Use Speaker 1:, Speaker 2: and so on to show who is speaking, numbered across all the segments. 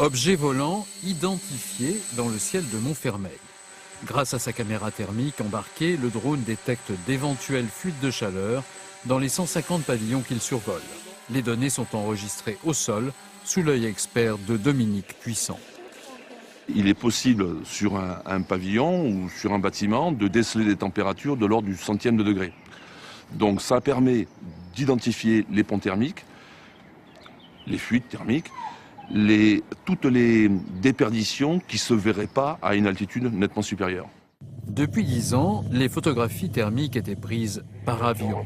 Speaker 1: Objet volant identifié dans le ciel de Montfermeil. Grâce à sa caméra thermique embarquée, le drone détecte d'éventuelles fuites de chaleur dans les 150 pavillons qu'il survole. Les données sont enregistrées au sol, sous l'œil expert de Dominique Puissant.
Speaker 2: Il est possible sur un pavillon ou sur un bâtiment de déceler des températures de l'ordre du centième de degré. Donc ça permet d'identifier les ponts thermiques, les fuites thermiques, toutes les déperditions qui ne se verraient pas à une altitude nettement supérieure.
Speaker 1: Depuis 10 ans, les photographies thermiques étaient prises par avion.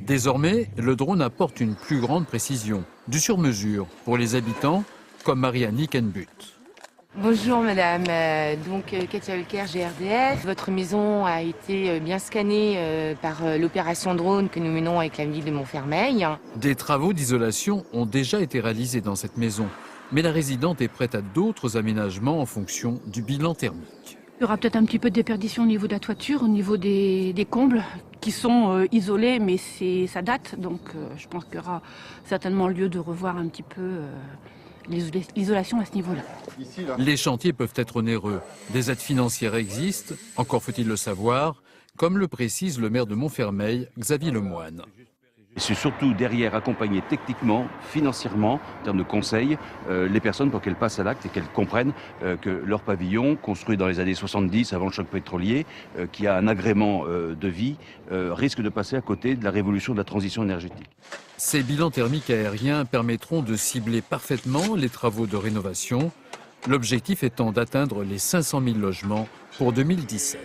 Speaker 1: Désormais, le drone apporte une plus grande précision, du sur-mesure pour les habitants comme Marianne Nickenbutt.
Speaker 3: Bonjour madame, Katia Hulker, GRDF. Votre maison a été bien scannée par l'opération drone que nous menons avec la ville de Montfermeil.
Speaker 1: Des travaux d'isolation ont déjà été réalisés dans cette maison, mais la résidente est prête à d'autres aménagements en fonction du bilan thermique.
Speaker 4: Il y aura peut-être un petit peu de déperdition au niveau de la toiture, au niveau des combles qui sont isolés, mais ça date, donc je pense qu'il y aura certainement lieu de revoir un petit peu l'isolation à ce niveau-là.
Speaker 1: Les chantiers peuvent être onéreux. Des aides financières existent, encore faut-il le savoir, comme le précise le maire de Montfermeil, Xavier Lemoine.
Speaker 5: C'est surtout derrière accompagner techniquement, financièrement, en termes de conseils, les personnes pour qu'elles passent à l'acte et qu'elles comprennent que leur pavillon, construit dans les années 70 avant le choc pétrolier, qui a un agrément de vie, risque de passer à côté de la révolution de la transition énergétique.
Speaker 1: Ces bilans thermiques aériens permettront de cibler parfaitement les travaux de rénovation, l'objectif étant d'atteindre les 500 000 logements pour 2017.